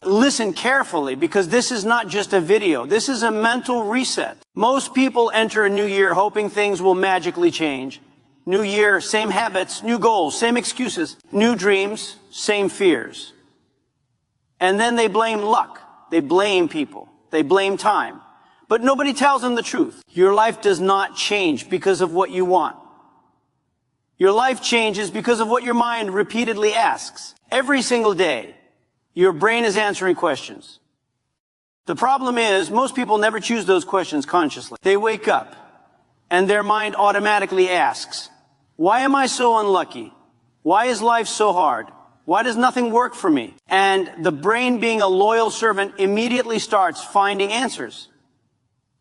Listen carefully, because this is not just a video. This is a mental reset. Most people enter a new year hoping things will magically change. New year, same habits, new goals, same excuses, new dreams, same fears. And then they blame luck. They blame people. They blame time. But nobody tells them the truth. Your life does not change because of what you want. Your life changes because of what your mind repeatedly asks. Every single day, your brain is answering questions. The problem is, most people never choose those questions consciously. They wake up, and their mind automatically asks, why am I so unlucky? Why is life so hard? Why does nothing work for me? And the brain, being a loyal servant, immediately starts finding answers.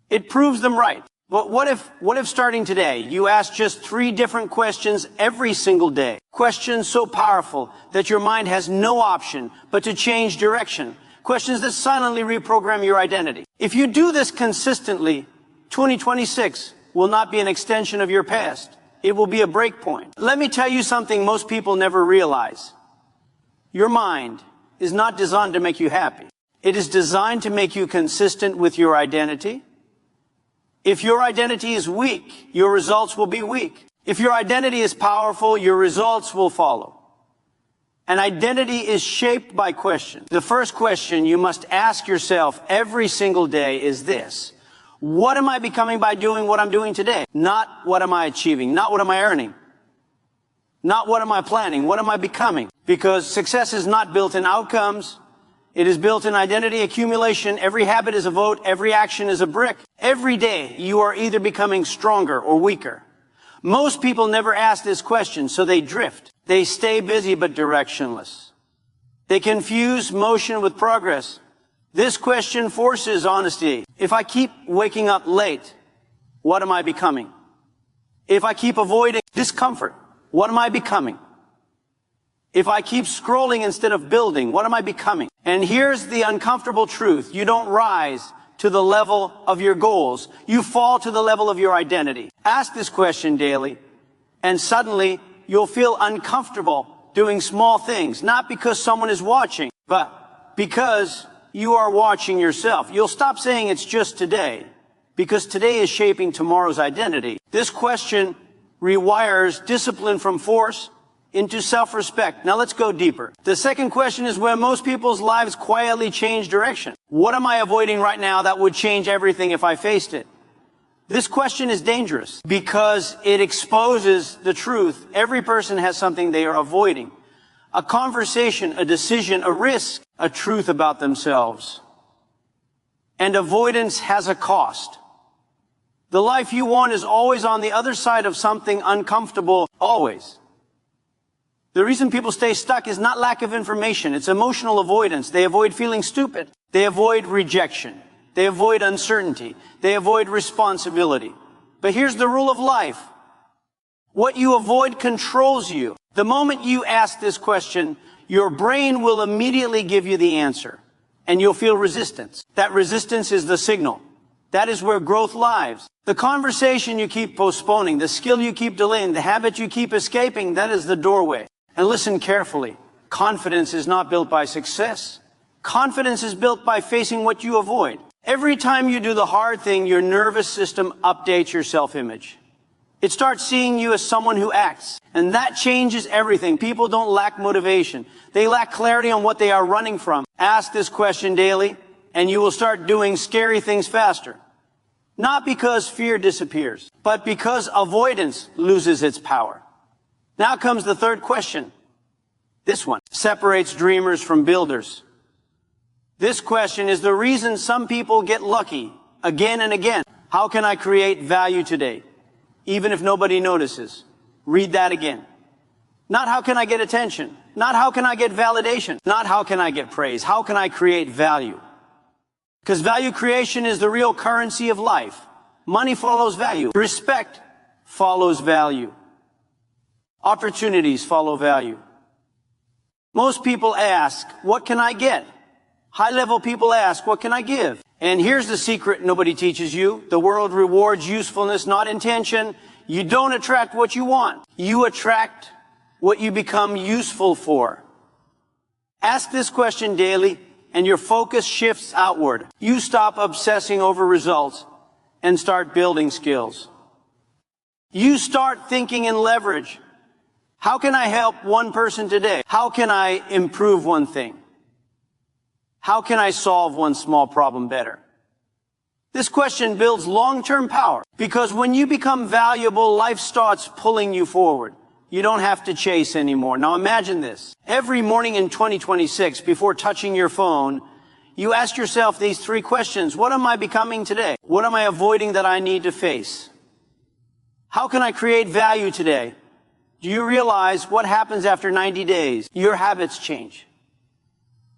It proves them right. But what if starting today, you ask just 3 different questions every single day? Questions so powerful that your mind has no option but to change direction. Questions that silently reprogram your identity. If you do this consistently, 2026 will not be an extension of your past. It will be a break point. Let me tell you something most people never realize. Your mind is not designed to make you happy. It is designed to make you consistent with your identity. If your identity is weak, your results will be weak. If your identity is powerful, your results will follow. An identity is shaped by questions. The first question you must ask yourself every single day is this: what am I becoming by doing what I'm doing today? Not what am I achieving, not what am I earning, not what am I planning, what am I becoming? Because success is not built in outcomes. It is built in identity accumulation. Every habit is a vote. Every action is a brick. Every day you are either becoming stronger or weaker. Most people never ask this question, so they drift. They stay busy but directionless. They confuse motion with progress. This question forces honesty. If I keep waking up late, what am I becoming? If I keep avoiding discomfort, what am I becoming? If I keep scrolling instead of building, what am I becoming? And here's the uncomfortable truth. You don't rise to the level of your goals. You fall to the level of your identity. Ask this question daily, and suddenly you'll feel uncomfortable doing small things, not because someone is watching, but because you are watching yourself. You'll stop saying it's just today, because today is shaping tomorrow's identity. This question rewires discipline from force into self-respect. Now let's go deeper. The second question is where most people's lives quietly change direction. What am I avoiding right now that would change everything if I faced it? This question is dangerous because it exposes the truth. Every person has something they are avoiding. A conversation, a decision, a risk, a truth about themselves. And avoidance has a cost. The life you want is always on the other side of something uncomfortable, always. The reason people stay stuck is not lack of information. It's emotional avoidance. They avoid feeling stupid. They avoid rejection. They avoid uncertainty. They avoid responsibility. But here's the rule of life. What you avoid controls you. The moment you ask this question, your brain will immediately give you the answer. And you'll feel resistance. That resistance is the signal. That is where growth lies. The conversation you keep postponing, the skill you keep delaying, the habit you keep escaping, that is the doorway. And listen carefully. Confidence is not built by success. Confidence is built by facing what you avoid. Every time you do the hard thing, your nervous system updates your self-image. It starts seeing you as someone who acts. And that changes everything. People don't lack motivation. They lack clarity on what they are running from. Ask this question daily, and you will start doing scary things faster. Not because fear disappears, but because avoidance loses its power. Now comes the third question. This one separates dreamers from builders. This question is the reason some people get lucky again and again. How can I create value today, even if nobody notices? Read that again. Not how can I get attention? Not how can I get validation? Not how can I get praise? How can I create value? Because value creation is the real currency of life. Money follows value. Respect follows value. Opportunities follow value. Most people ask, what can I get? High-level people ask, what can I give? And here's the secret nobody teaches you. The world rewards usefulness, not intention. You don't attract what you want. You attract what you become useful for. Ask this question daily, and your focus shifts outward. You stop obsessing over results and start building skills. You start thinking in leverage. How can I help one person today? How can I improve one thing? How can I solve one small problem better? This question builds long-term power, because when you become valuable, life starts pulling you forward. You don't have to chase anymore. Now imagine this. Every morning in 2026, before touching your phone, you ask yourself these three questions. What am I becoming today? What am I avoiding that I need to face? How can I create value today? Do you realize what happens after 90 days? Your habits change.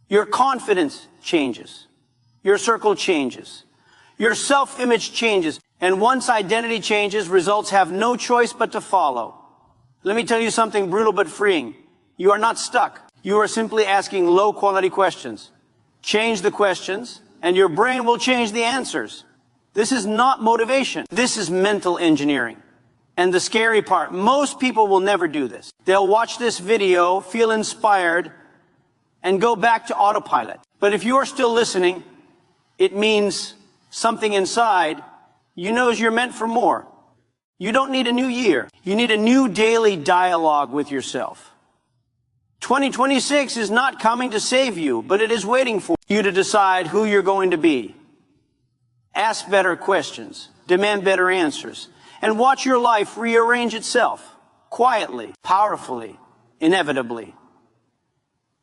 Your confidence changes. Your circle changes. Your self-image changes. And once identity changes, results have no choice but to follow. Let me tell you something brutal but freeing. You are not stuck. You are simply asking low-quality questions. Change the questions, and your brain will change the answers. This is not motivation. This is mental engineering. And the scary part, most people will never do this. They'll watch this video, feel inspired, and go back to autopilot. But if you're still listening, it means something inside you knows you're meant for more. You don't need a new year. You need a new daily dialogue with yourself. 2026 is not coming to save you, but it is waiting for you to decide who you're going to be. Ask better questions, demand better answers, and watch your life rearrange itself, quietly, powerfully, inevitably.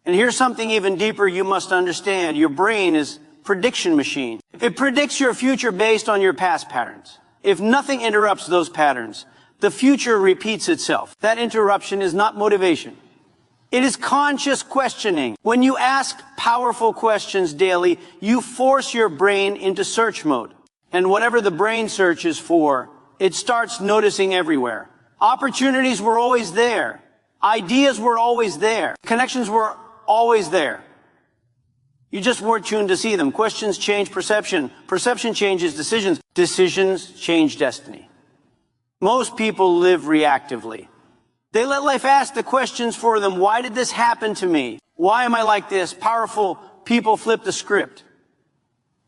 And here's something even deeper you must understand. Your brain is a prediction machine. It predicts your future based on your past patterns. If nothing interrupts those patterns, the future repeats itself. That interruption is not motivation. It is conscious questioning. When you ask powerful questions daily, you force your brain into search mode. And whatever the brain searches for, it starts noticing everywhere. Opportunities were always there. Ideas were always there. Connections were always there. You just weren't tuned to see them. Questions change perception. Perception changes decisions. Decisions change destiny. Most people live reactively. They let life ask the questions for them. Why did this happen to me? Why am I like this? Powerful people flip the script.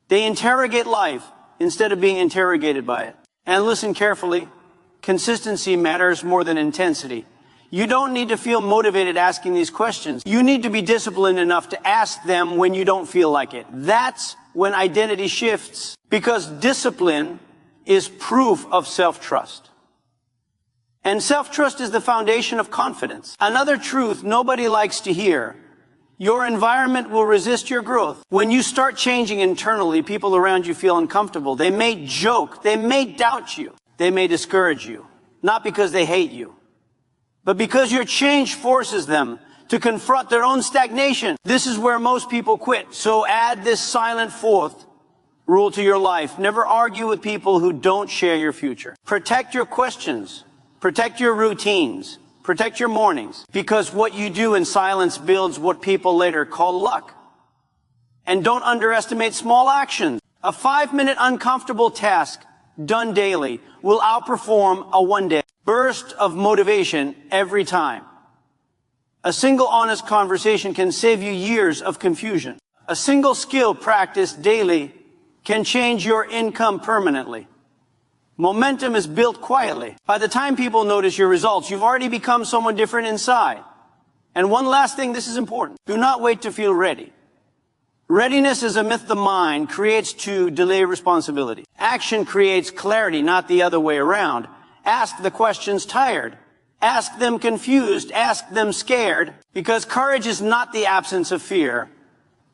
They interrogate life instead of being interrogated by it. And listen carefully. Consistency matters more than intensity. You don't need to feel motivated asking these questions. You need to be disciplined enough to ask them when you don't feel like it. That's when identity shifts, because discipline is proof of self-trust. And self-trust is the foundation of confidence. Another truth nobody likes to hear: your environment will resist your growth. When you start changing internally, people around you feel uncomfortable. They may joke. They may doubt you. They may discourage you. Not because they hate you, but because your change forces them to confront their own stagnation. This is where most people quit. So add this silent fourth rule to your life. Never argue with people who don't share your future. Protect your questions. Protect your routines. Protect your mornings. Because what you do in silence builds what people later call luck. And don't underestimate small actions. A 5-minute uncomfortable task done daily will outperform a one-day burst of motivation every time. A single honest conversation can save you years of confusion. A single skill practiced daily can change your income permanently. Momentum is built quietly. By the time people notice your results, you've already become someone different inside. And one last thing, this is important. Do not wait to feel ready. Readiness is a myth the mind creates to delay responsibility. Action creates clarity, not the other way around. Ask the questions tired. Ask them confused. Ask them scared. Because courage is not the absence of fear.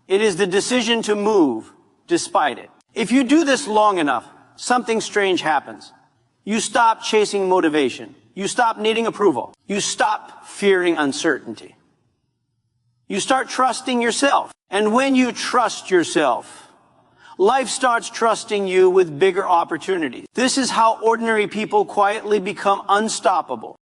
It is the decision to move despite it. If you do this long enough, something strange happens. You stop chasing motivation. You stop needing approval. You stop fearing uncertainty. You start trusting yourself. And when you trust yourself, life starts trusting you with bigger opportunities. This is how ordinary people quietly become unstoppable.